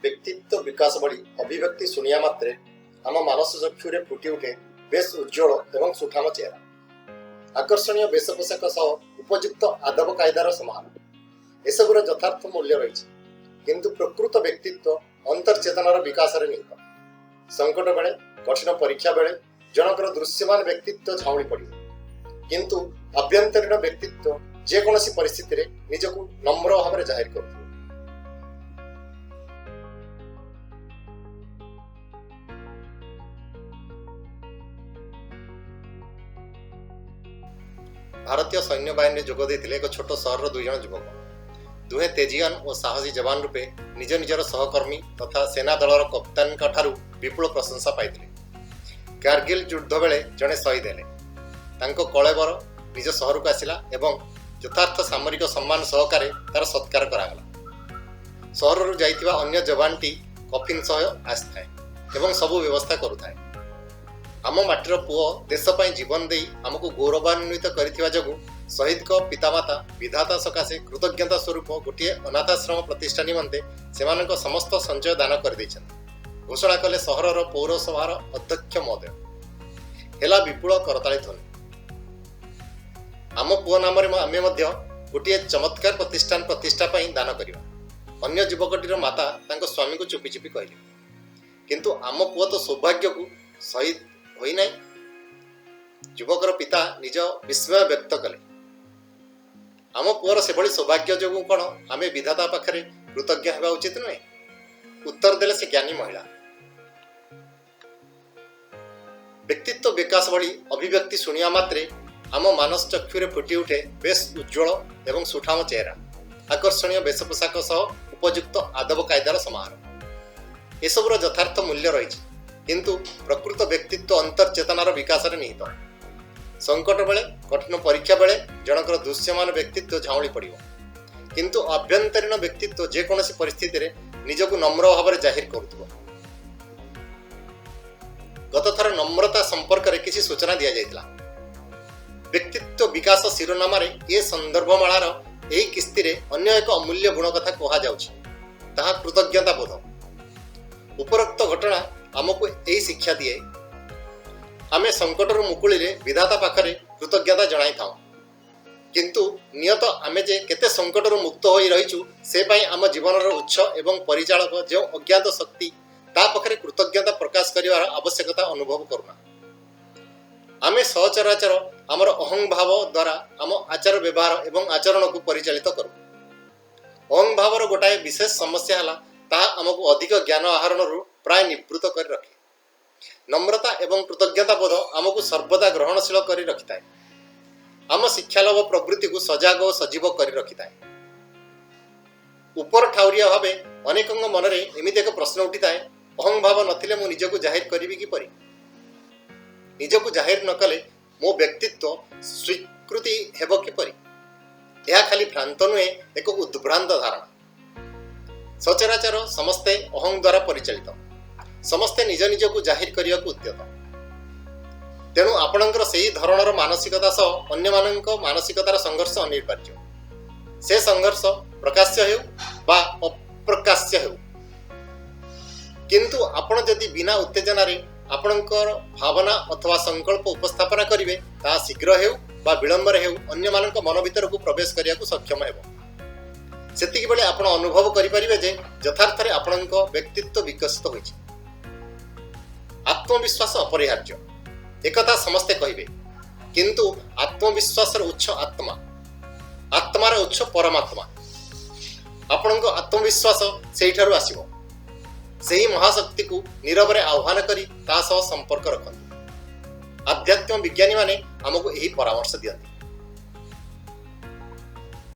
व्यक्तित्व विकास भली अभिव्यक्ति शुणिया मात्रे आम मानस चक्षुरे फुटी उठे बेस उज्ज्वल एवं सुठाम चेहरा आकर्षणीय वेशपोषाक सह उपयुक्त आदब कायदार समाहार एसबुर यथार्थ मूल्य रही किंतु प्रकृत व्यक्तित्व अंतर्चेतनार विकास निहित संकट बेले कठिन परीक्षा बेले जनकर दृश्यमान व्यक्तित्व झाउली पड़े किंतु आभ्यंतरीण व्यक्तित्व जेकोसी परिस्थिति रे निजको नम्र भाव जाहिर कर भारतीय सैन्य बाहिनी जोग देते एक छोट सहर दुई जन युवक दुहे तेजियान और साहसी जवान रूपे निज निजर सहकर्मी तथा सेना दलर कप्तान ठारू विपुल प्रशंसा पाइथिले। कारगिल युद्ध बेले जड़े शहीद हेले कलेबर निज सहर को आसिला एवं यथार्थ सामरिक सम्मान सहकारे तार सत्कार करागला। सहर जाइथिबा अन्य जवानटी कफिन सह आसथाए एवं सबु व्यवस्था करुथाए। आम माटीर पुओ देश पई जीवन देई आमको गौरवान्वित करिथिबा जगु शहीद को पितामाता विधाता सकाशे कृतज्ञता स्वरूप गोटे अनाथाश्रम प्रतिष्ठा निमंते सेमानक समस्त संचय दान कर दैछन घोषणा कले सहरर पौरसभार अध्यक्ष महोदय। हेला विपुल करताली ध्वनि। आम पुओ नाम आमे मध्य गोटे चमत्कार प्रतिष्ठान प्रतिष्ठा पई दान करिबा। अन्य युवकटीर माता तांको स्वामी को चुपी चुपी कहले किंतु आम पुओ तो सौभाग्य को शहीद होई नै। युवकर पिता निज विस्मय व्यक्त कले। आम पुअर से भली सौभाग्य जोगु कौन आमे विधाता पाखरे कृतज्ञ हेबा उचित नुहे। उत्तर देले से ज्ञानी महिला। व्यक्तित्व विकास भली अभिव्यक्ति शुणिया मात्रे आम मानस चक्षुरे फुटी उठे बेस उज्ज्वल एवं सुठाम चेहरा आकर्षणीय वेशपोषाक सह उपयुक्त आदब कायदार समाहार एसबुर यथार्थ मूल्य रही किंतु प्रकृत व्यक्तित्व अंतर्चेतनार विकास निहित संकट बेले कठिन परीक्षा बेले जनकर दृश्यमान व्यक्तित्व झाउली पड़िबो किंतु आभ्यंतरीण व्यक्तित्व जेकोसी परिस्थिति रे निजको नम्र भाव जाहिर करुथबो। गत थर नम्रता संपर्क रे किसी सूचना दिया जायतिला। व्यक्तित्व विकास शिरोनाम रे ए संदर्भमाଳାର एही किस्ती रे अन्य एक अमूल्य गुण कथा कहा जाउछि ताहा कृतज्ञता बोध। उपरोक्त घटना आमको यही शिक्षा दिए आमे संकटर मुकुली रे विधाता पाखरे कृतज्ञता जणाई थाउ किंतु नियत आमे जे केते संकटर मुक्त होई रहिचु से पाई आम जीवनर उत्स एवं परिचालक जो अज्ञात शक्ति ता पाखरे कृतज्ञता प्रकाश करिवार आवश्यकता अनुभव करूना। आमे सहचराचर आमर अहं भाव द्वारा आम आचार व्यवहार एवं आचरण को परिचालित करू। अहं भावर गोटाए विशेष समस्या हला ताहा आमको अधिक ज्ञान आहरण प्राय निवृत्त कर रखे। नम्रता एवं कृतज्ञता बोध आमको सर्वदा ग्रहणशील कर रखिता। आम शिक्षालाभ प्रवृत्ति को सजाग और सजीव कर रखिता। उपर ठाउरिया भावे अनेक मनरे एमिति एक प्रश्न उठिता अहं भाव नथिले मु निजको जाहिर करिबि किपरि। निजको जाहिर न कले मो व्यक्तित्व स्वीकृति हेबो किपरि। यह खाली भ्रांत नुहे एक उद्भ्रांत धारणा। सचराचर समस्ते अहं द्वारा परिचालित समस्ते निज निज को जाहिर करने को उद्यत तेणु आपणकर सही धरणर मानसिकता सह अन्य मानक मानसिकतार संघर्ष अनिवार्य। से संघर्ष प्रकाश्य हेउ बा अप्रकाश्य हेउ किंतु आपण जदि बिना उत्तेजना रे आपणकर भावना अथवा संकल्प उपस्थापना करिवे ता शीघ्र हेउ बा विलंब रे हेउ अन्य मानक मन भीतर को प्रवेश करिया को सक्षम हेबो। सेतिक बेले आपण अनुभव करि परिबे जे यथार्थ रे आपणक व्यक्तित्व विकसित होइछि। आत्मविश्वास अपरिहार्य एकथा समस्ते कहिबे किंतु आत्मविश्वासर उच्च आत्मा आत्मार उच्च परमात्मा। आपणक आत्मविश्वास सेहिठारु आसीबो। सेही महाशक्ति को नीरव रे आह्वान करी ता सह संपर्क रखନ୍ତୁ। आध्यात्म विज्ञानी माने हमको यही परामर्श दियंती।